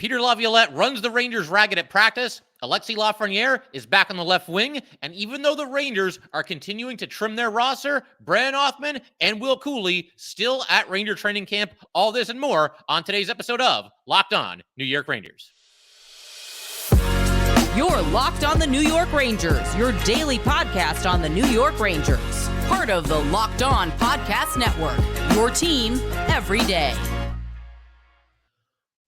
Peter Laviolette runs the Rangers ragged at practice. Alexis Lafreniere is back on the left wing. And even though the Rangers are continuing to trim their roster, Brennan, Othmann, and Cuylle still at Ranger training camp. All this and more on today's episode of Locked On New York Rangers. You're Locked On the New York Rangers, your daily podcast on the New York Rangers. Part of the Locked On Podcast Network, your team every day.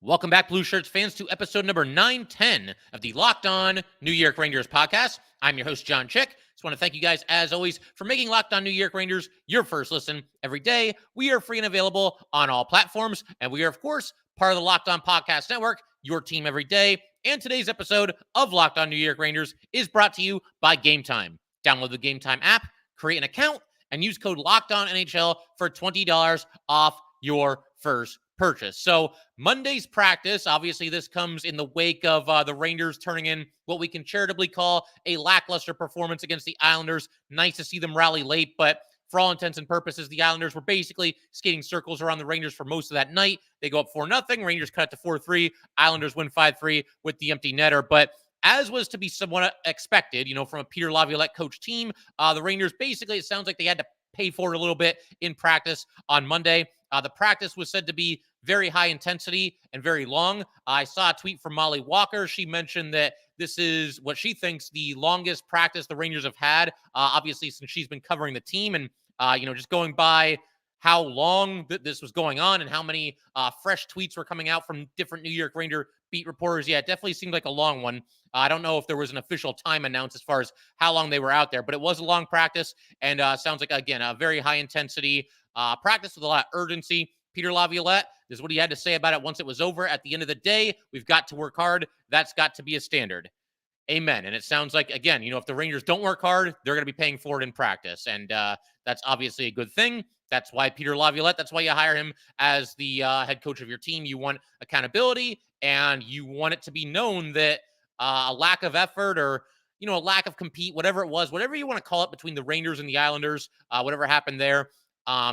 Welcome back, Blue Shirts fans, to episode number 910 of the Locked On New York Rangers podcast. I'm your host, John Chick. Just want to thank you guys, as always, for making Locked On New York Rangers your first listen every day. We are free and available on all platforms, and we are, of course, part of the Locked On Podcast Network, your team every day. And today's episode of Locked On New York Rangers is brought to you by Game Time. Download the Game Time app, create an account, and use code LOCKEDONNHL for $20 off your first purchase. So Monday's practice, obviously this comes in the wake of the Rangers turning in what we can charitably call a lackluster performance against the Islanders. Nice to see them rally late, but for all intents and purposes, the Islanders were basically skating circles around the Rangers for most of that night. They go up 4-0. Rangers cut it to 4-3. Islanders win 5-3 with the empty netter. But as was to be somewhat expected, from a Peter Laviolette coach team, the Rangers basically, it sounds like they had to pay for it a little bit in practice on Monday. The practice was said to be very high intensity and very long. I saw a tweet from Molly Walker. She mentioned that this is what she thinks the longest practice the Rangers have had, obviously, since she's been covering the team. And, just going by how long this was going on and how many fresh tweets were coming out from different New York Ranger beat reporters. Yeah, it definitely seemed like a long one. I don't know if there was an official time announced as far as how long they were out there, but it was a long practice and sounds like, again, a very high intensity practice with a lot of urgency. Peter Laviolette, this is what he had to say about it once it was over. At the end of the day, we've got to work hard. That's got to be a standard. Amen. And it sounds like, again, if the Rangers don't work hard, they're going to be paying for it in practice. And that's obviously a good thing. That's why Peter Laviolette, that's why you hire him as the head coach of your team. You want accountability and you want it to be known that a lack of effort or, a lack of compete, whatever it was, whatever you want to call it between the Rangers and the Islanders, whatever happened there,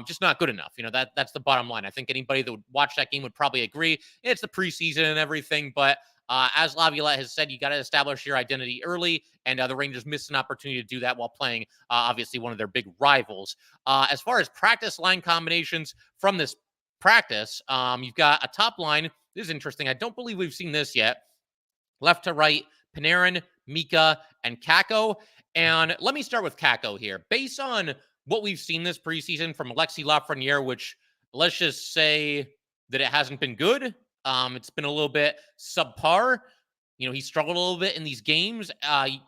just not good enough. That's the bottom line. I think anybody that would watch that game would probably agree. It's the preseason and everything, but as Laviolette has said, you got to establish your identity early, and the Rangers missed an opportunity to do that while playing, obviously, one of their big rivals. As far as practice line combinations from this practice, you've got a top line. This is interesting. I don't believe we've seen this yet. Left to right, Panarin, Mika, and Kakko. And let me start with Kakko here. Based on what we've seen this preseason from Alexis Lafreniere, which let's just say that it hasn't been good. It's been a little bit subpar. He struggled a little bit in these games.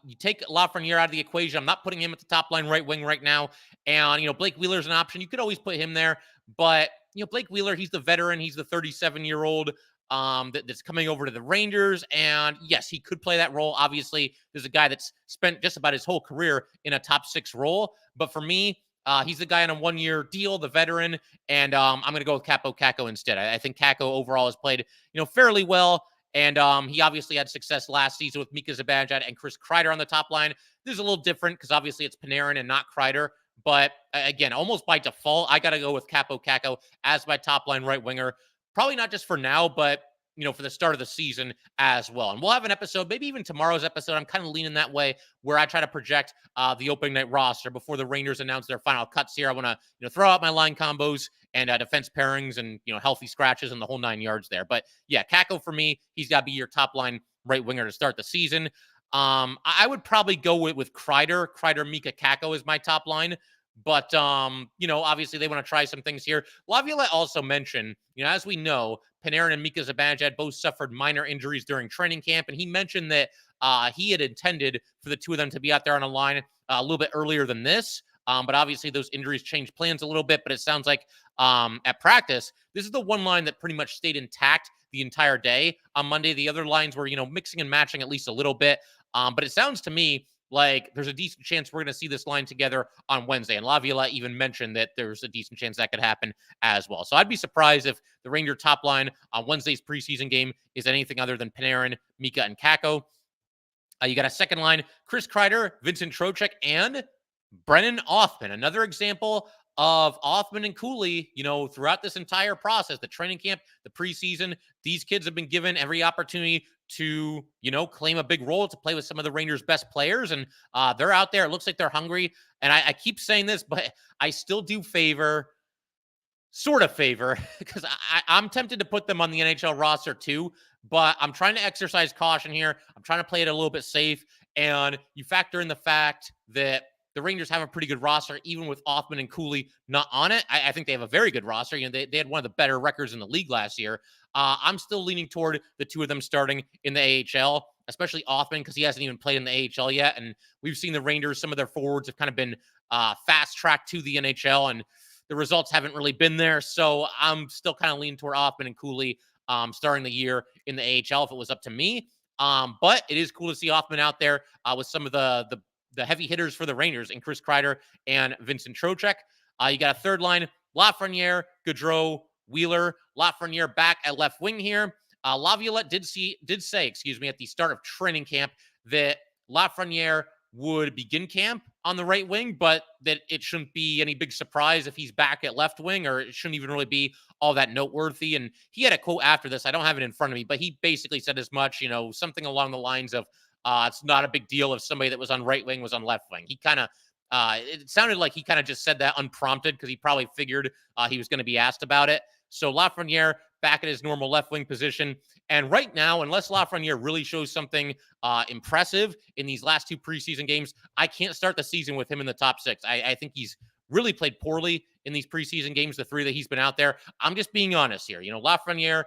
You take Lafreniere out of the equation. I'm not putting him at the top line right wing right now. And, Blake Wheeler's an option. You could always put him there. But, Blake Wheeler, he's the veteran. He's the 37-year-old that's coming over to the Rangers. And, yes, he could play that role. Obviously, there's a guy that's spent just about his whole career in a top six role. But for me, he's the guy on a one-year deal, the veteran, and I'm going to go with Kakko instead. I think Kakko overall has played, fairly well, and he obviously had success last season with Mika Zibanejad and Chris Kreider on the top line. This is a little different because obviously it's Panarin and not Kreider, but again, almost by default, I got to go with Kakko as my top line right winger. Probably not just for now, but for the start of the season as well. And we'll have an episode, maybe even tomorrow's episode. I'm kind of leaning that way where I try to project the opening night roster before the Rangers announce their final cuts here. I want to, throw out my line combos and defense pairings and, healthy scratches and the whole 9 yards there. But yeah, Kakko for me, he's got to be your top line right winger to start the season. I would probably go with Kreider. Kreider, Mika, Kakko is my top line. But, obviously they want to try some things here. Laviolette also mentioned, as we know, Panarin and Mika Zibanejad both suffered minor injuries during training camp. And he mentioned that he had intended for the two of them to be out there on a line a little bit earlier than this. But obviously those injuries changed plans a little bit. But it sounds like at practice, this is the one line that pretty much stayed intact the entire day on Monday. The other lines were, mixing and matching at least a little bit. But it sounds to me like there's a decent chance we're going to see this line together on Wednesday. And Laviolette even mentioned that there's a decent chance that could happen as well. So I'd be surprised if the Ranger top line on Wednesday's preseason game is anything other than Panarin, Mika, and Kakko. You got a second line, Chris Kreider, Vincent Trocheck, and Brennan Othmann. Another example of Othmann and Cuylle, throughout this entire process, the training camp, the preseason, these kids have been given every opportunity to, claim a big role, to play with some of the Rangers' best players. And they're out there. It looks like they're hungry. And I keep saying this, but I still do sort of favor, because I'm tempted to put them on the NHL roster too, but I'm trying to exercise caution here. I'm trying to play it a little bit safe. And you factor in the fact that the Rangers have a pretty good roster, even with Othmann and Cuylle not on it. I think they have a very good roster. They had one of the better records in the league last year. I'm still leaning toward the two of them starting in the AHL, especially Othmann, because he hasn't even played in the AHL yet. And we've seen the Rangers, some of their forwards have kind of been fast-tracked to the NHL, and the results haven't really been there. So I'm still kind of leaning toward Othmann and Cuylle starting the year in the AHL if it was up to me. But it is cool to see Othmann out there with some of the heavy hitters for the Rangers in Chris Kreider and Vincent Trocheck. You got a third line, Lafreniere, Gaudreau, Wheeler. Lafreniere back at left wing here. Laviolette did say, at the start of training camp that Lafreniere would begin camp on the right wing, but that it shouldn't be any big surprise if he's back at left wing, or it shouldn't even really be all that noteworthy. And he had a quote after this. I don't have it in front of me, but he basically said as much, something along the lines of, it's not a big deal if somebody that was on right wing was on left wing. He kind of, it sounded like he kind of just said that unprompted, because he probably figured he was going to be asked about it. So Lafreniere back at his normal left wing position. And right now, unless Lafreniere really shows something impressive in these last two preseason games, I can't start the season with him in the top six. I think he's really played poorly in these preseason games, the three that he's been out there. I'm just being honest here. Lafreniere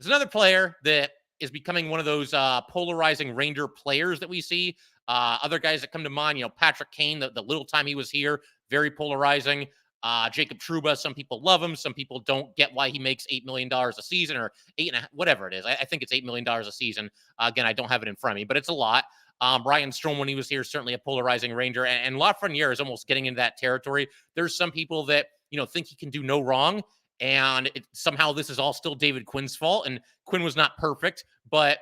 is another player that is becoming one of those polarizing Ranger players that we see. Other guys that come to mind, Patrick Kane, the little time he was here, very polarizing. Jacob Trouba, some people love him. Some people don't get why he makes $8 million a season, or whatever it is. I think it's $8 million a season. Again, I don't have it in front of me, but it's a lot. Ryan Strome, when he was here, certainly a polarizing Ranger. And Lafreniere is almost getting into that territory. There's some people that, think he can do no wrong. And somehow this is all still David Quinn's fault. And Quinn was not perfect, but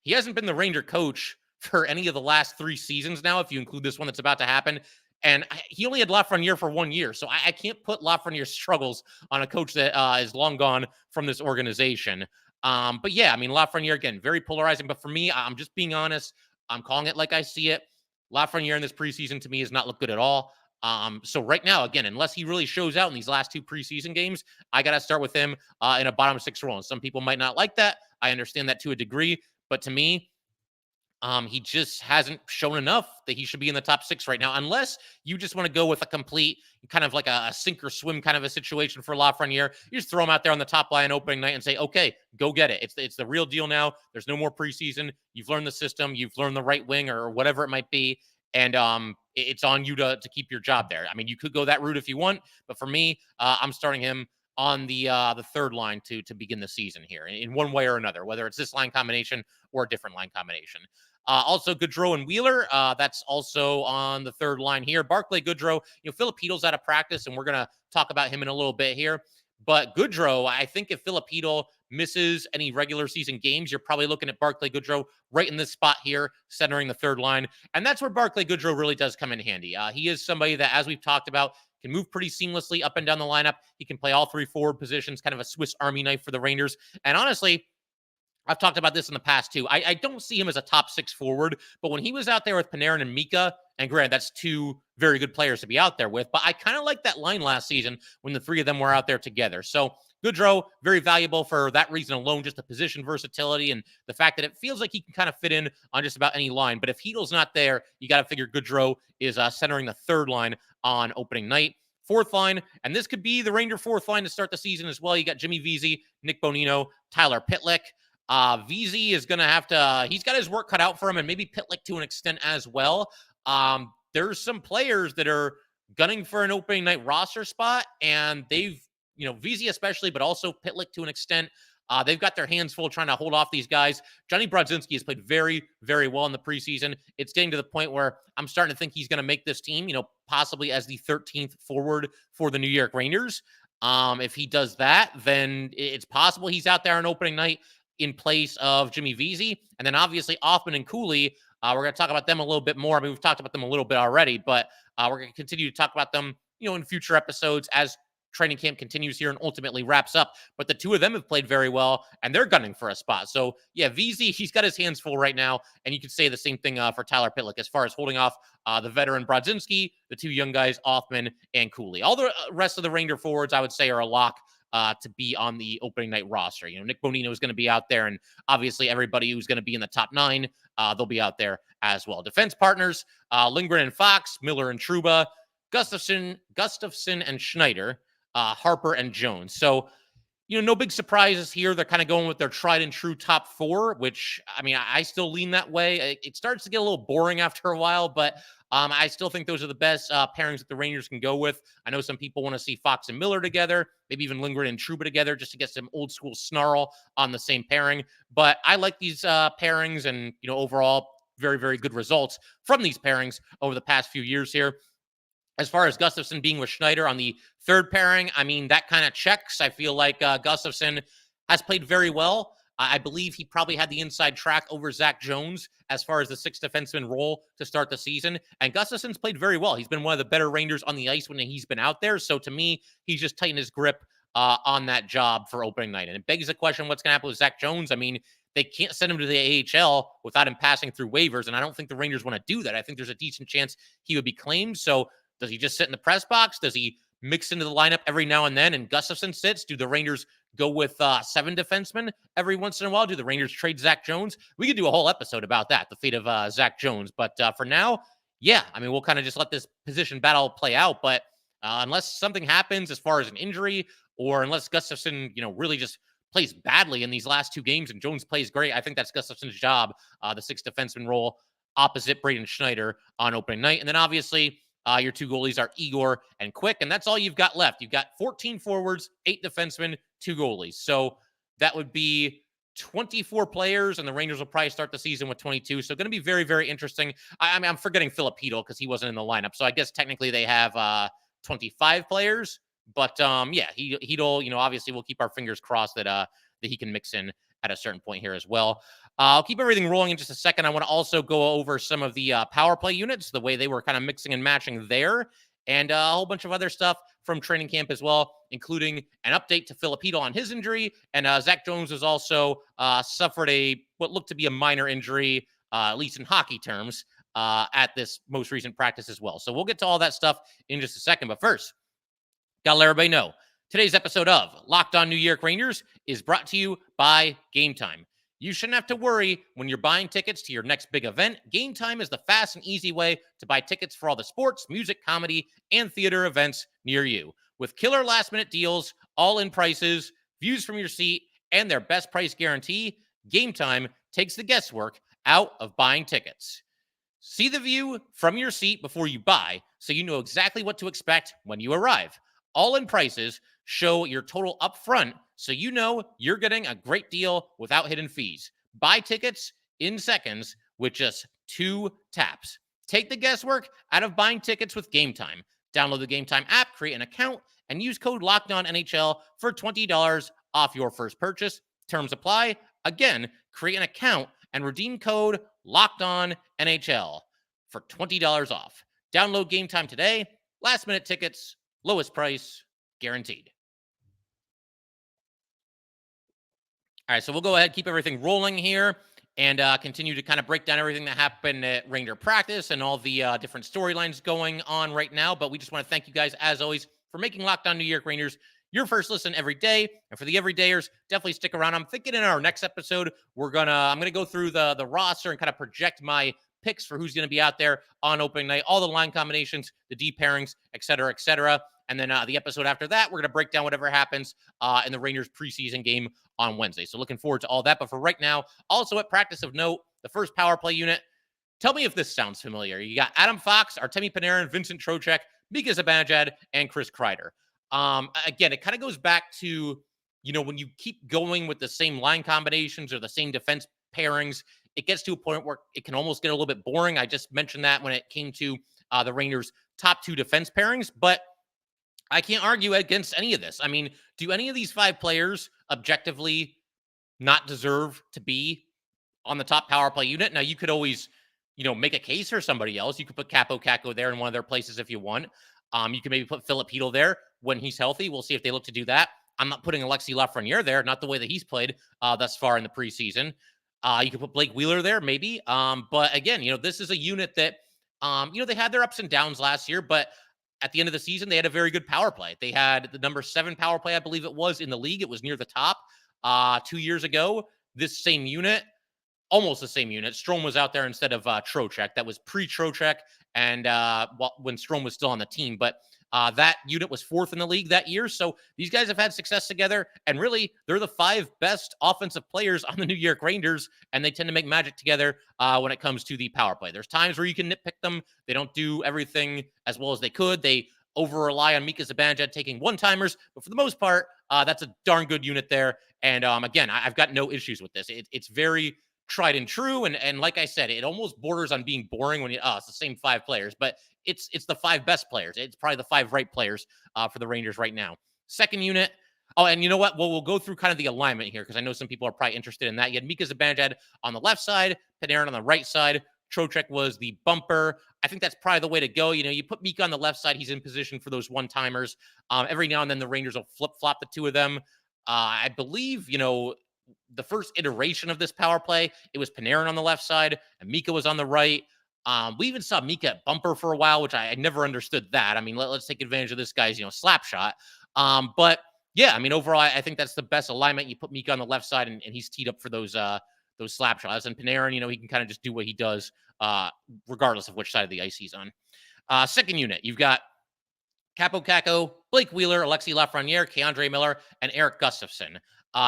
he hasn't been the Ranger coach for any of the last 3 seasons now, if you include this one that's about to happen. And he only had Lafreniere for 1 year. So I can't put Lafreniere's struggles on a coach that is long gone from this organization. But yeah, Lafreniere, again, very polarizing. But for me, I'm just being honest. I'm calling it like I see it. Lafreniere in this preseason, to me, has not looked good at all. So right now, again, unless he really shows out in these last 2 preseason games, I got to start with him in a bottom 6 role. And some people might not like that. I understand that to a degree. But to me, he just hasn't shown enough that he should be in the top 6 right now, unless you just want to go with a complete kind of like a sink or swim kind of a situation for Lafreniere. You just throw him out there on the top line opening night and say, okay, go get it. It's the real deal now. There's no more preseason. You've learned the system. You've learned the right wing or whatever it might be. And it's on you to keep your job there. You could go that route if you want, but for me, I'm starting him on the third line to begin the season here in one way or another, whether it's this line combination or a different line combination. Also, Gaudreau and Wheeler, that's also on the third line here. Barclay, Gaudreau, Filip Chytil's out of practice, and we're going to talk about him in a little bit here. But Gaudreau, I think if Filip Chytil misses any regular season games, you're probably looking at Barclay Gaudreau right in this spot here, centering the third line. And that's where Barclay Gaudreau really does come in handy. He is somebody that, as we've talked about, can move pretty seamlessly up and down the lineup. He can play all 3 forward positions, kind of a Swiss Army knife for the Rangers. And honestly, I've talked about this in the past too. I don't see him as a top 6 forward, but when he was out there with Panarin and Mika, and granted, that's 2 very good players to be out there with, but I kind of like that line last season when the 3 of them were out there together. So Gaudreau, very valuable for that reason alone, just the position versatility and the fact that it feels like he can kind of fit in on just about any line. But if Chytil's not there, you got to figure Gaudreau is centering the third line on opening night. Fourth line, and this could be the Ranger fourth line to start the season as well. You got Jimmy Vesey, Nick Bonino, Tyler Pitlick. Vesey is going to have to, he's got his work cut out for him, and maybe Pitlick to an extent as well. There's some players that are gunning for an opening night roster spot, and they've, Vesey especially, but also Pitlick to an extent. They've got their hands full trying to hold off these guys. Jonny Brodzinski has played very, very well in the preseason. It's getting to the point where I'm starting to think he's going to make this team, possibly as the 13th forward for the New York Rangers. If he does that, then it's possible he's out there on opening night in place of Jimmy Vesey. And then obviously Othmann and Cuylle, we're going to talk about them a little bit more. We've talked about them a little bit already, but we're going to continue to talk about them in future episodes as training camp continues here and ultimately wraps up. But the two of them have played very well, and they're gunning for a spot. So, yeah, Vesey, he's got his hands full right now, and you could say the same thing for Tyler Pitlick as far as holding off the veteran Brodzinski, the two young guys, Othmann and Cuylle. All the rest of the Ranger forwards, I would say, are a lock to be on the opening night roster. Nick Bonino is going to be out there, and obviously everybody who's going to be in the top 9, they'll be out there as well. Defense partners, Lindgren and Fox, Miller and Trouba, Gustafson and Schneider, Harper and Jones. So, no big surprises here. They're kind of going with their tried and true top 4, which, I still lean that way. It starts to get a little boring after a while, but I still think those are the best pairings that the Rangers can go with. I know some people want to see Fox and Miller together, maybe even Lindgren and Trouba together just to get some old school snarl on the same pairing. But I like these pairings and, overall, very, very good results from these pairings over the past few years here. As far as Gustafson being with Schneider on the third pairing, that kind of checks. I feel like Gustafson has played very well. I believe he probably had the inside track over Zach Jones as far as the 6th defenseman role to start the season. And Gustafson's played very well. He's been one of the better Rangers on the ice when he's been out there. So to me, he's just tightened his grip on that job for opening night. And it begs the question, what's going to happen with Zach Jones? They can't send him to the AHL without him passing through waivers. And I don't think the Rangers want to do that. I think there's a decent chance he would be claimed. So does he just sit in the press box? Does he mix into the lineup every now and then and Gustafson sits? Do the Rangers go with 7 defensemen every once in a while? Do the Rangers trade Zach Jones? We could do a whole episode about that, the fate of Zach Jones. But for now, yeah, we'll kind of just let this position battle play out. But unless something happens as far as an injury or unless Gustafson, really just plays badly in these last 2 games and Jones plays great, I think that's Gustafson's job, the 6th defenseman role opposite Braden Schneider on opening night. And then obviously, your 2 goalies are Igor and Quick, and that's all you've got left. You've got 14 forwards, 8 defensemen, 2 goalies. So that would be 24 players, and the Rangers will probably start the season with 22. So going to be very, very interesting. I'm forgetting Filip Chytil because he wasn't in the lineup. So I guess technically they have 25 players. But yeah, Chytil, obviously we'll keep our fingers crossed that he can mix in at a certain point here as well. I'll keep everything rolling in just a second. I want to also go over some of the power play units, the way they were kind of mixing and matching there, and a whole bunch of other stuff from training camp as well, including an update to Filip Chytil on his injury. And Zach Jones has also suffered what looked to be a minor injury, at least in hockey terms, at this most recent practice as well. So we'll get to all that stuff in just a second. But first, gotta let everybody know, today's episode of Locked On New York Rangers is brought to you by Game Time. You shouldn't have to worry when you're buying tickets to your next big event. Game Time is the fast and easy way to buy tickets for all the sports, music, comedy, and theater events near you. With killer last-minute deals, all-in prices, views from your seat, and their best price guarantee, Game Time takes the guesswork out of buying tickets. See the view from your seat before you buy so you know exactly what to expect when you arrive. All-in prices show your total up front so you know you're getting a great deal without hidden fees. Buy tickets in seconds with just 2 taps. Take the guesswork out of buying tickets with Game Time. Download the Game Time app, create an account, and use code LOCKEDONNHL for $20 off your first purchase. Terms apply. Again, create an account and redeem code LOCKEDONNHL for $20 off. Download Game Time today. Last-minute tickets, lowest price, guaranteed. All right, so we'll go ahead, keep everything rolling here, and continue to kind of break down everything that happened at Ranger practice and all the different storylines going on right now. But we just want to thank you guys, as always, for making Locked On New York Rangers your first listen every day. And for the everydayers, definitely stick around. I'm thinking in our next episode, I'm gonna go through the roster and kind of project my picks for who's going to be out there on opening night, all the line combinations, the D pairings, et cetera, et cetera. And then the episode after that, we're going to break down whatever happens in the Rangers preseason game on Wednesday. So looking forward to all that. But for right now, also at practice of note, the first power play unit. Tell me if this sounds familiar. You got Adam Fox, Artemi Panarin, Vincent Trocheck, Mika Zibanejad, and Chris Kreider. Again, it kind of goes back to, when you keep going with the same line combinations or the same defense pairings, it gets to a point where it can almost get a little bit boring. I just mentioned that when it came to the Rangers' top 2 defense pairings, but I can't argue against any of this. Do any of these 5 players objectively not deserve to be on the top power play unit? Now, you could always, make a case for somebody else. You could put Capo Caco there in one of their places if you want. You can maybe put Filip Chytil there when he's healthy. We'll see if they look to do that. I'm not putting Alexis Lafreniere there, not the way that he's played thus far in the preseason. You can put Blake Wheeler there, maybe. But again, this is a unit that, they had their ups and downs last year, but at the end of the season, they had a very good power play. They had the number 7 power play, I believe it was, in the league. It was near the top 2 years ago. This same unit, almost the same unit, Strome was out there instead of Trocheck. That was pre-Trocheck and when Strome was still on the team. But that unit was 4th in the league that year. So these guys have had success together. And really, they're the 5 best offensive players on the New York Rangers. And they tend to make magic together when it comes to the power play. There's times where you can nitpick them. They don't do everything as well as they could. They over-rely on Mika Zibanejad taking one-timers. But for the most part, that's a darn good unit there. And again, I've got no issues with this. It's very tried and true. And like I said, it almost borders on being boring when it's the same 5 players, but it's the 5 best players. It's probably the 5 right players for the Rangers right now. Second unit. Oh, and you know what? Well, we'll go through kind of the alignment here because I know some people are probably interested in that. You had Mika Zibanejad on the left side, Panarin on the right side. Trocheck was the bumper. I think that's probably the way to go. You put Mika on the left side. He's in position for those one-timers. Every now and then the Rangers will flip-flop the 2 of them. I believe, the first iteration of this power play, it was Panarin on the left side and Mika was on the right. We even saw Mika at bumper for a while, which I never understood that. I mean, let's take advantage of this guy's, slap shot. But yeah, I mean, overall, I think that's the best alignment. You put Mika on the left side and he's teed up for those slap shots. And Panarin, he can kind of just do what he does, regardless of which side of the ice he's on. Second unit, you've got Capo Caco, Blake Wheeler, Alexis Lafreniere, K'Andre Miller, and Erik Gustafsson.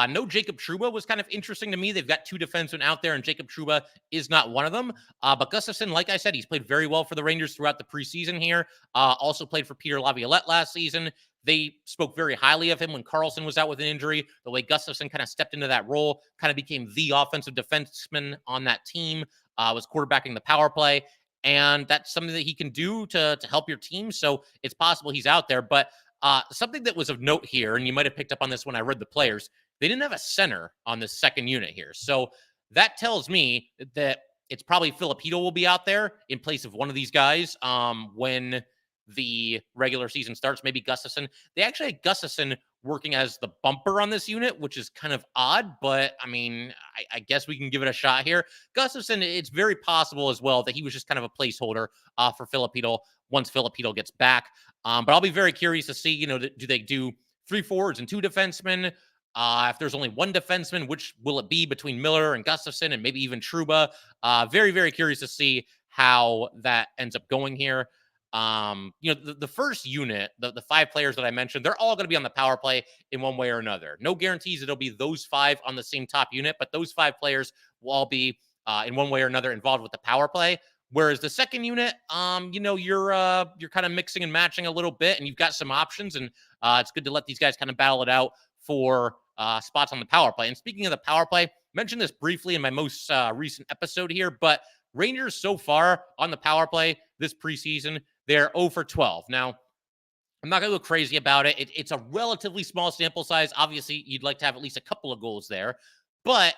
No Jacob Trouba was kind of interesting to me. They've got 2 defensemen out there, and Jacob Trouba is not one of them. But Gustafsson, like I said, he's played very well for the Rangers throughout the preseason here. Also played for Peter Laviolette last season. They spoke very highly of him when Carlson was out with an injury. The way Gustafsson kind of stepped into that role, kind of became the offensive defenseman on that team, was quarterbacking the power play. And that's something that he can do to help your team. So it's possible he's out there. But something that was of note here, and you might have picked up on this when I read the players, they didn't have a center on this second unit here. So that tells me that it's probably Filip Chytil will be out there in place of one of these guys when the regular season starts, maybe Gustafsson. They actually had Gustafsson working as the bumper on this unit, which is kind of odd, but I mean, I guess we can give it a shot here. Gustafsson, it's very possible as well that he was just kind of a placeholder for Filip Chytil once Filip Chytil gets back. But I'll be very curious to see, do they do 3 forwards and 2 defensemen? If there's only 1 defenseman, which will it be between Miller and Gustafsson and maybe even Trouba? Very, very curious to see how that ends up going here. The first unit, the 5 players that I mentioned, they're all going to be on the power play in one way or another. No guarantees it'll be those 5 on the same top unit, but those 5 players will all be in one way or another involved with the power play. Whereas the second unit, you're kind of mixing and matching a little bit, and you've got some options, and it's good to let these guys kind of battle it out for spots on the power play. And speaking of the power play, mentioned this briefly in my most recent episode here, but Rangers so far on the power play this preseason, they're 0 for 12. Now, I'm not going to go crazy about it. It's a relatively small sample size. Obviously, you'd like to have at least a couple of goals there. But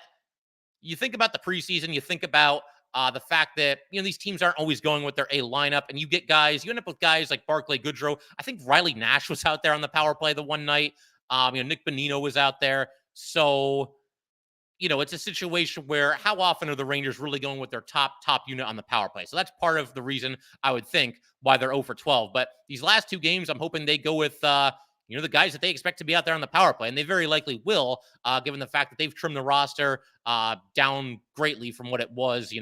you think about the preseason, you think about the fact that, these teams aren't always going with their A lineup, and you end up with guys like Barclay Goodrow. I think Riley Nash was out there on the power play the one night. Nick Bonino was out there. So, it's a situation where how often are the Rangers really going with their top unit on the power play? So that's part of the reason I would think why they're 0 for 12. But these last 2 games, I'm hoping they go with, the guys that they expect to be out there on the power play. And they very likely will, given the fact that they've trimmed the roster down greatly from what it was,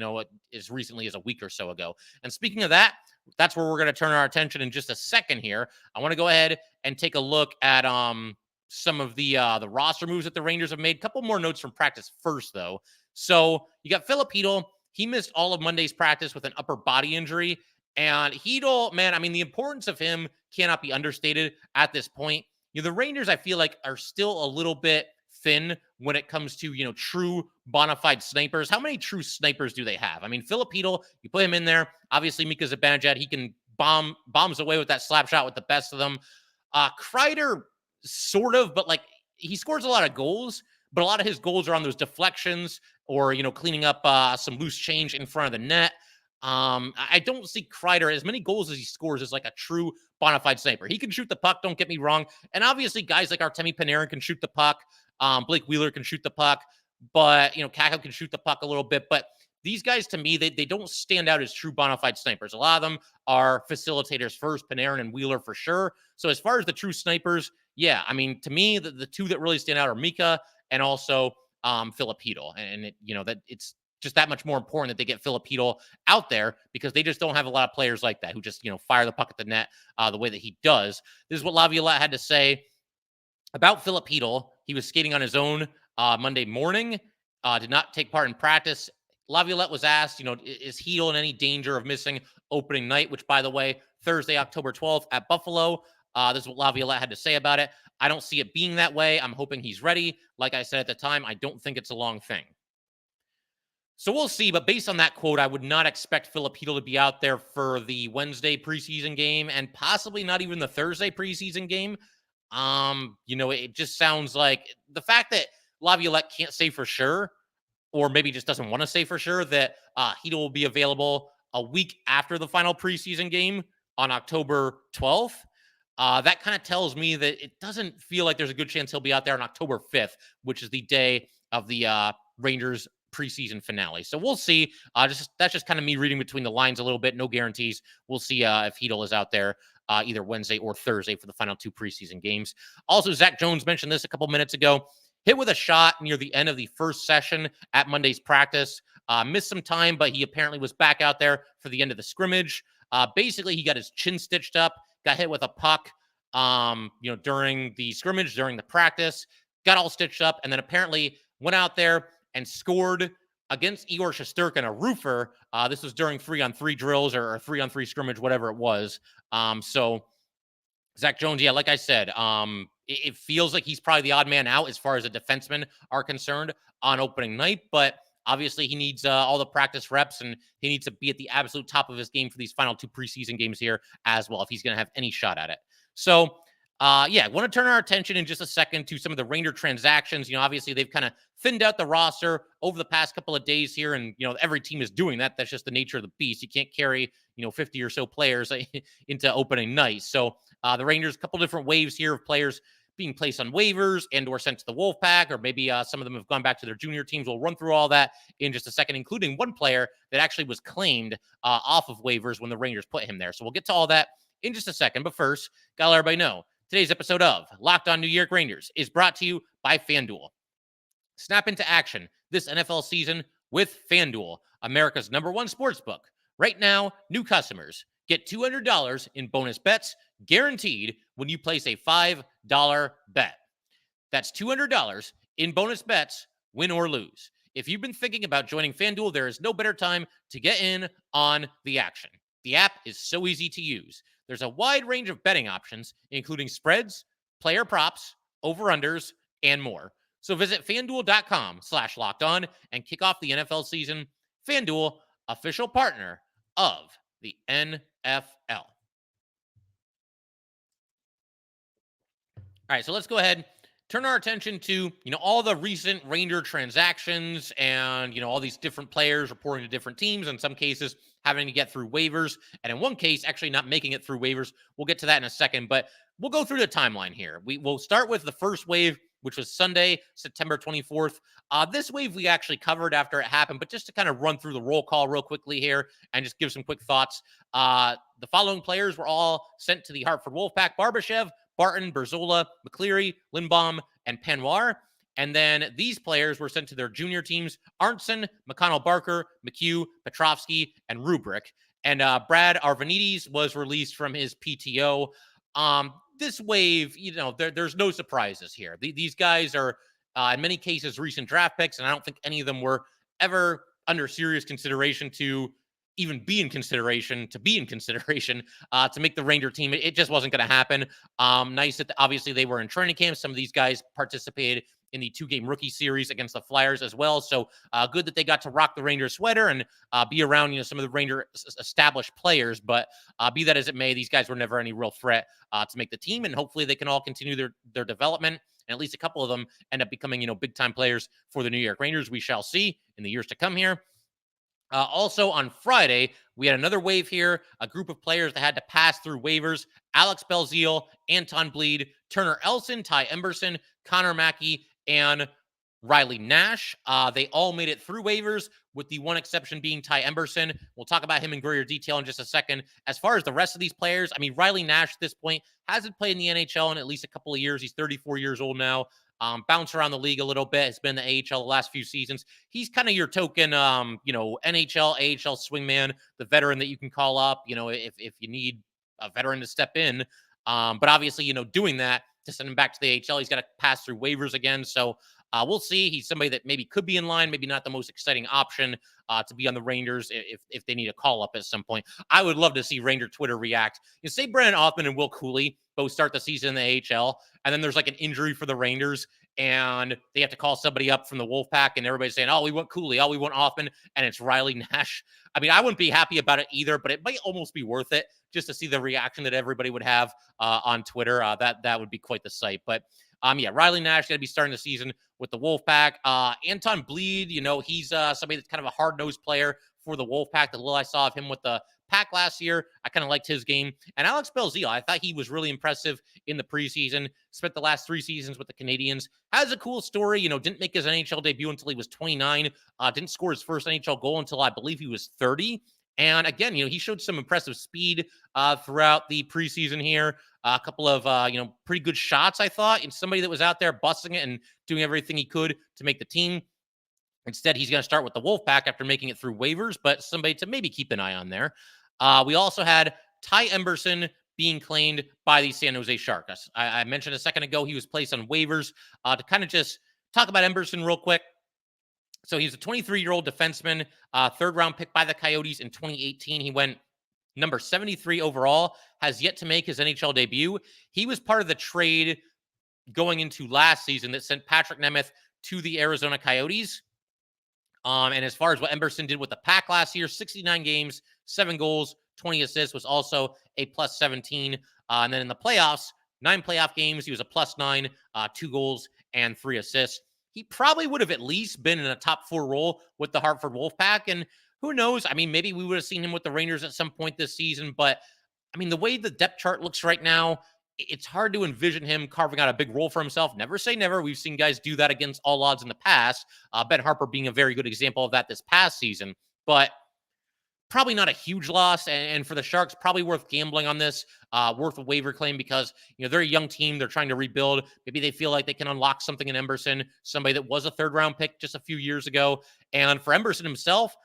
as recently as a week or so ago. And speaking of that, that's where we're going to turn our attention in just a second here. I want to go ahead and take a look at some of the roster moves that the Rangers have made. A couple more notes from practice first, though. So you got Filip Chytil. He missed all of Monday's practice with an upper body injury. And Chytil, man, I mean, the importance of him cannot be understated at this point. The Rangers, I feel like, are still a little bit thin when it comes to, true bona fide snipers. How many true snipers do they have? I mean, Filip Chytil, you put him in there. Obviously, Mika Zibanejad, he can bombs away with that slap shot with the best of them. Kreider, sort of, but he scores a lot of goals, but a lot of his goals are on those deflections or, cleaning up some loose change in front of the net. I don't see Kreider as many goals as he scores as like a true bona fide sniper. He can shoot the puck, don't get me wrong. And obviously, guys like Artemi Panarin can shoot the puck. Blake Wheeler can shoot the puck, but Kakko can shoot the puck a little bit. But these guys, to me, they don't stand out as true bona fide snipers. A lot of them are facilitators first, Panarin and Wheeler for sure. So as far as the true snipers, yeah, I mean, to me, the two that really stand out are Mika and also Filip Chytil. And that it's just that much more important that they get Filip Chytil out there because they just don't have a lot of players like that who just, fire the puck at the net the way that he does. This is what Laviolette had to say about Filip Chytil. He was skating on his own Monday morning, did not take part in practice. Laviolette was asked, is Chytil in any danger of missing opening night, which, by the way, Thursday, October 12th at Buffalo. This is what Laviolette had to say about it. I don't see it being that way. I'm hoping he's ready. Like I said at the time, I don't think it's a long thing. So we'll see, but based on that quote, I would not expect Filip Chytil to be out there for the Wednesday preseason game and possibly not even the Thursday preseason game. It just sounds like the fact that Laviolette can't say for sure, or maybe just doesn't want to say for sure that Chytil will be available a week after the final preseason game on October 12th. That kind of tells me that it doesn't feel like there's a good chance he'll be out there on October 5th, which is the day of the Rangers preseason finale. So we'll see. That's just kind of me reading between the lines a little bit. No guarantees. We'll see if Chytil is out there either Wednesday or Thursday for the final two preseason games. Also, Zach Jones mentioned this a couple minutes ago. Hit with a shot near the end of the first session at Monday's practice. Missed some time, but he apparently was back out there for the end of the scrimmage. Basically, he got his chin stitched up, got hit with a puck, during the scrimmage, during the practice, got all stitched up, and then apparently went out there and scored against Igor Shesterkin, a roofer. This was during 3-on-3 drills or 3-on-3 scrimmage, whatever it was. So Zach Jones, yeah, like I said, it feels like he's probably the odd man out as far as the defensemen are concerned on opening night, but obviously he needs all the practice reps and he needs to be at the absolute top of his game for these final two preseason games here as well if he's going to have any shot at it. So, I want to turn our attention in just a second to some of the Ranger transactions. Obviously they've kind of thinned out the roster over the past couple of days here, and every team is doing that. That's just the nature of the beast. You can't carry 50 or so players into opening night. So the Rangers, a couple different waves here of players being placed on waivers and or sent to the Wolfpack, or maybe some of them have gone back to their junior teams. We'll run through all that in just a second, including one player that actually was claimed off of waivers when the Rangers put him there. So we'll get to all that in just a second. But first, gotta let everybody know, today's episode of Locked On New York Rangers is brought to you by FanDuel. Snap into action this NFL season with FanDuel, America's #1 sportsbook. Right now, new customers get $200 in bonus bets guaranteed when you place a $5 bet. That's $200 in bonus bets, win or lose. If you've been thinking about joining FanDuel, there is no better time to get in on the action. The app is so easy to use. There's a wide range of betting options, including spreads, player props, over-unders, and more. So visit FanDuel.com/lockedon and kick off the NFL season. FanDuel, official partner of the NFL. All right, so let's go ahead, turn our attention to, all the recent Ranger transactions and, all these different players reporting to different teams, in some cases having to get through waivers, and in one case, actually not making it through waivers. We'll get to that in a second, but we'll go through the timeline here. We'll start with the first wave, which was Sunday, September 24th. This wave we actually covered after it happened, but just to kind of run through the roll call real quickly here and just give some quick thoughts. The following players were all sent to the Hartford Wolfpack: Barbashev, Barton, Berzola, McCleary, Lindbaum, and Panoir. And then these players were sent to their junior teams: Arnson, McConnell-Barker, McHugh, Petrovsky, and Rubrick. And Brad Arvanites was released from his PTO. This wave, there's no surprises here. These guys are, in many cases, recent draft picks, and I don't think any of them were ever under serious consideration to even be in consideration, to make the Ranger team. It just wasn't going to happen. Nice that obviously they were in training camp. Some of these guys participated in the 2-game rookie series against the Flyers as well. So good that they got to rock the Ranger sweater and be around, some of the Ranger established players. But be that as it may, these guys were never any real threat to make the team. And hopefully they can all continue their development. And at least a couple of them end up becoming, big time players for the New York Rangers. We shall see in the years to come here. Also on Friday, we had another wave here, a group of players that had to pass through waivers. Alex Belzile, Anton Bleed, Turner Elson, Ty Emberson, Connor Mackey, and Riley Nash. They all made it through waivers, with the one exception being Ty Emberson. We'll talk about him in greater detail in just a second. As far as the rest of these players, I mean, Riley Nash at this point hasn't played in the NHL in at least a couple of years. He's 34 years old now. Bounced around the league a little bit. Has been in the AHL the last few seasons. He's kind of your token, NHL, AHL swingman, the veteran that you can call up, if you need a veteran to step in. But obviously, doing that to send him back to the AHL, he's got to pass through waivers again. So we'll see. He's somebody that maybe could be in line, maybe not the most exciting option to be on the Rangers if they need a call up at some point. I would love to see Ranger Twitter react. Say Brennan, Othmann, and Will Cuylle both start the season in the AHL, and then there's like an injury for the Rangers, and they have to call somebody up from the Wolfpack, and everybody's saying, "Oh, we want Cuylle, oh, we want Othmann," and it's Riley Nash. I mean, I wouldn't be happy about it either, but it might almost be worth it just to see the reaction that everybody would have on Twitter. That would be quite the sight. But Riley Nash going to be starting the season with the Wolfpack. Anton Bleed, he's somebody that's kind of a hard-nosed player for the Wolfpack. The little I saw of him with the Pack last year, I kind of liked his game. And Alex Belzile, I thought he was really impressive in the preseason. Spent the last 3 seasons with the Canadians. Has a cool story. Didn't make his NHL debut until he was 29. Didn't score his first NHL goal until I believe he was 30. And again, he showed some impressive speed throughout the preseason here. A couple of, pretty good shots, I thought. And somebody that was out there busting it and doing everything he could to make the team. Instead, he's going to start with the Wolfpack after making it through waivers, but somebody to maybe keep an eye on there. We also had Ty Emberson being claimed by the San Jose Sharks. I mentioned a second ago he was placed on waivers. To kind of just talk about Emberson real quick. So he's a 23-year-old defenseman, third-round pick by the Coyotes in 2018. He went number 73 overall, has yet to make his NHL debut. He was part of the trade going into last season that sent Patrick Nemeth to the Arizona Coyotes. And as far as what Emberson did with the Pack last year, 69 games, 7 goals, 20 assists, was also a plus 17. And then in the playoffs, 9 playoff games, he was a plus 9, 2 goals, and 3 assists. He probably would have at least been in a top 4 role with the Hartford Wolfpack. And who knows? I mean, maybe we would have seen him with the Rangers at some point this season. But, I mean, the way the depth chart looks right now, it's hard to envision him carving out a big role for himself. Never say never. We've seen guys do that against all odds in the past. Ben Harper being a very good example of that this past season. But probably not a huge loss. And for the Sharks, probably worth gambling on this, worth a waiver claim because, they're a young team. They're trying to rebuild. Maybe they feel like they can unlock something in Emberson, somebody that was a third-round pick just a few years ago. And for Emberson himself,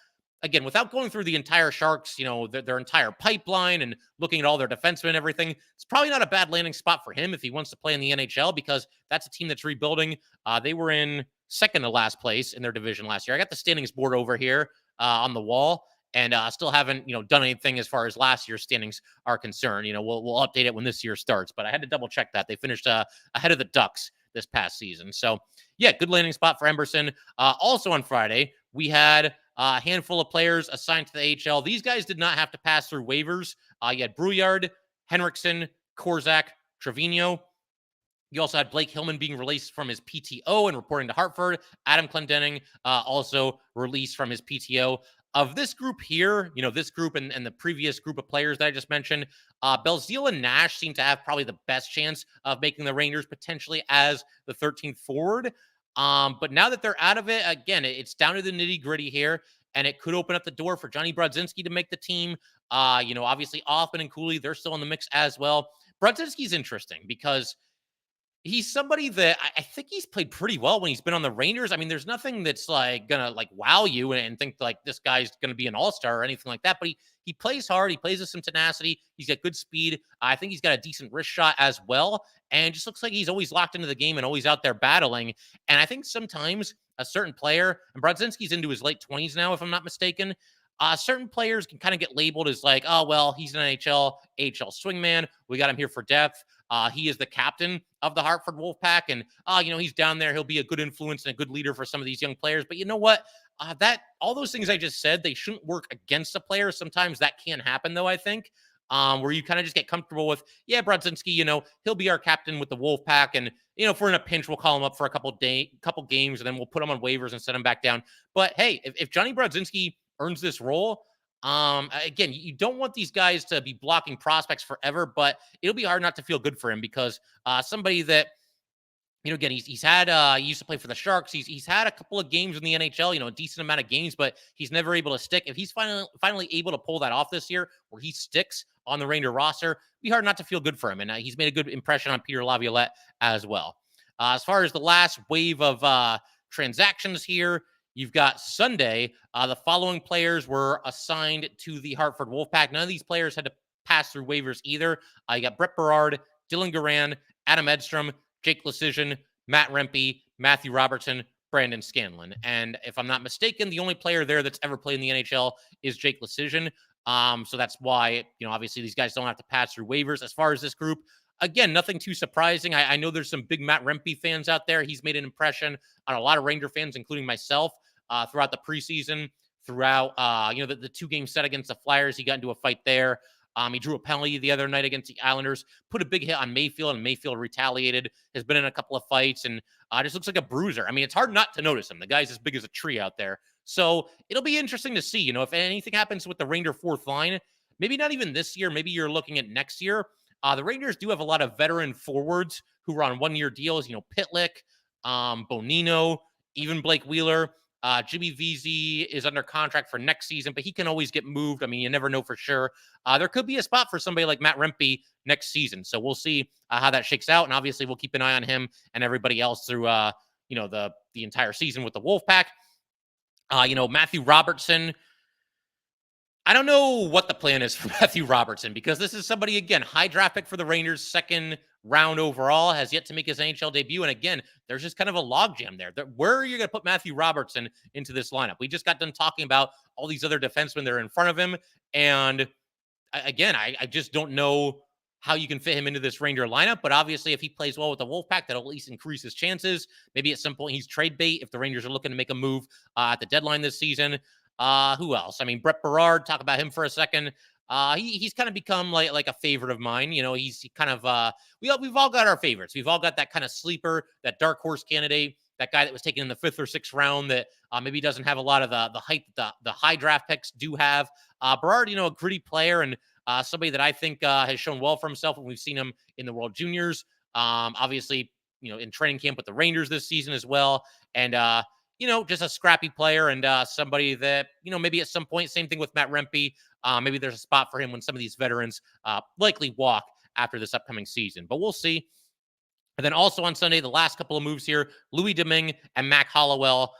again, without going through the entire Sharks, their entire pipeline and looking at all their defensemen and everything, it's probably not a bad landing spot for him if he wants to play in the NHL because that's a team that's rebuilding. They were in second to last place in their division last year. I got the standings board over here on the wall and still haven't, done anything as far as last year's standings are concerned. We'll update it when this year starts, but I had to double check that. They finished ahead of the Ducks this past season. So, yeah, good landing spot for Emberson. Also on Friday, we had a handful of players assigned to the AHL. These guys did not have to pass through waivers. You had Brouillard, Henriksen, Korzak, Trevino. You also had Blake Hillman being released from his PTO and reporting to Hartford. Adam Clendenning also released from his PTO. Of this group here, this group and the previous group of players that I just mentioned, Belzile and Nash seem to have probably the best chance of making the Rangers potentially as the 13th forward. But now that they're out of it, again, it's down to the nitty-gritty here, and it could open up the door for Jonny Brodzinski to make the team. Obviously, Othmann and Cuylle, they're still in the mix as well. Brodzinski's interesting because he's somebody that I think he's played pretty well when he's been on the Rangers. I mean, there's nothing that's gonna wow you and think this guy's gonna be an all-star or anything like that. But he plays hard. He plays with some tenacity. He's got good speed. I think he's got a decent wrist shot as well. And just looks like he's always locked into the game and always out there battling. And I think sometimes a certain player, and Brodzinski's into his late 20s now, if I'm not mistaken, certain players can kind of get labeled as oh, well, he's an AHL swingman. We got him here for depth. He is the captain of the Hartford Wolfpack. And, he's down there. He'll be a good influence and a good leader for some of these young players. But you know what? All those things I just said, they shouldn't work against a player. Sometimes that can happen, though, I think, where you kind of just get comfortable with, Brodzinski, he'll be our captain with the Wolfpack. And, if we're in a pinch, we'll call him up for a couple games, and then we'll put him on waivers and send him back down. But, hey, if Jonny Brodzinski earns this role. Again, you don't want these guys to be blocking prospects forever, but it'll be hard not to feel good for him because somebody that, again, he's had, he used to play for the Sharks. He's had a couple of games in the NHL, a decent amount of games, but he's never able to stick. If he's finally able to pull that off this year, where he sticks on the Ranger roster, it'd be hard not to feel good for him. And he's made a good impression on Peter Laviolette as well. As far as the last wave of transactions here, you've got Sunday. The following players were assigned to the Hartford Wolfpack. None of these players had to pass through waivers either. You got Brett Berard, Dylan Garand, Adam Edstrom, Jake Lecision, Matt Rempe, Matthew Robertson, Brandon Scanlon. And if I'm not mistaken, the only player there that's ever played in the NHL is Jake Lecision. So that's why, obviously these guys don't have to pass through waivers. As far as this group, again, nothing too surprising. I know there's some big Matt Rempe fans out there. He's made an impression on a lot of Ranger fans, including myself, throughout the preseason, throughout, the 2-game set against the Flyers. He got into a fight there. He drew a penalty the other night against the Islanders, put a big hit on Mayfield, and Mayfield retaliated, has been in a couple of fights, and just looks like a bruiser. I mean, it's hard not to notice him. The guy's as big as a tree out there. So it'll be interesting to see, if anything happens with the Ranger fourth line, maybe not even this year, maybe you're looking at next year. The Rangers do have a lot of veteran forwards who are on one-year deals, Pitlick, Bonino, even Blake Wheeler. Jimmy Vesey is under contract for next season, but he can always get moved. I mean, you never know for sure. There could be a spot for somebody like Matt Rempe next season. So we'll see how that shakes out. And obviously we'll keep an eye on him and everybody else through, the entire season with the Wolfpack. Matthew Robertson, I don't know what the plan is for Matthew Robertson, because this is somebody, again, high draft pick for the Rangers, second round overall, has yet to make his NHL debut. And again, there's just kind of a logjam there. Where are you going to put Matthew Robertson into this lineup? We just got done talking about all these other defensemen that are in front of him. And again, I just don't know how you can fit him into this Ranger lineup. But obviously, if he plays well with the Wolfpack, that'll at least increase his chances. Maybe at some point he's trade bait if the Rangers are looking to make a move at the deadline this season. Who else? I mean, Brett Berard, talk about him for a second. He's kind of become like a favorite of mine. He's kind of, we've all got our favorites. We've all got that kind of sleeper, that dark horse candidate, that guy that was taken in the 5th or 6th round that maybe doesn't have a lot of the hype that the high draft picks do have. Berard, a gritty player and somebody that I think has shown well for himself when we've seen him in the World Juniors. Obviously, in training camp with the Rangers this season as well. And, just a scrappy player and somebody that, maybe at some point, same thing with Matt Rempe. Maybe there's a spot for him when some of these veterans likely walk after this upcoming season, but we'll see. And then also on Sunday, the last couple of moves here, Louis Domingue and Mac Hollowell,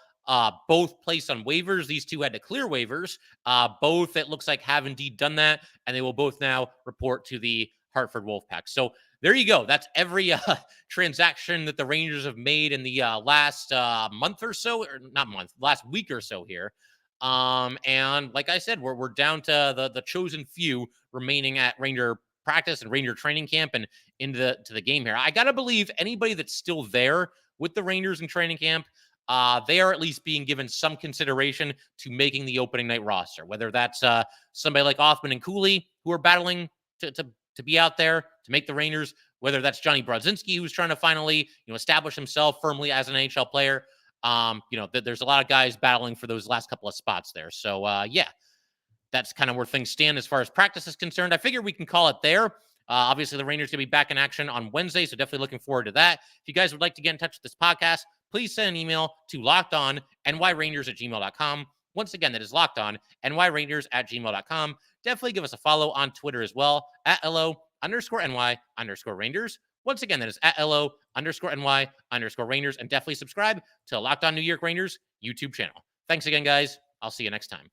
both placed on waivers. These two had to clear waivers. Both, it looks like, have indeed done that, and they will both now report to the Hartford Wolfpack. So there you go. That's every transaction that the Rangers have made in the last month or so, or not month, last week or so here. And like I said, we're down to the chosen few remaining at Ranger practice and Ranger training camp and into the game here. I got to believe anybody that's still there with the Rangers in training camp, they are at least being given some consideration to making the opening night roster, whether that's somebody like Othmann and Cuylle, who are battling to be out there to make the Rangers, whether that's Jonny Brodzinski, who's trying to finally, establish himself firmly as an NHL player. There's a lot of guys battling for those last couple of spots there. So, yeah, that's kind of where things stand as far as practice is concerned. I figure we can call it there. Obviously, the Rangers going to be back in action on Wednesday, so definitely looking forward to that. If you guys would like to get in touch with this podcast, please send an email to lockedonnyrangers@gmail.com. Once again, that is lockedonnyrangers@gmail.com. Definitely give us a follow on Twitter as well, @LO_NY_Rangers. Once again, that is @LO_NY_Rangers. And definitely subscribe to Locked On New York Rangers YouTube channel. Thanks again, guys. I'll see you next time.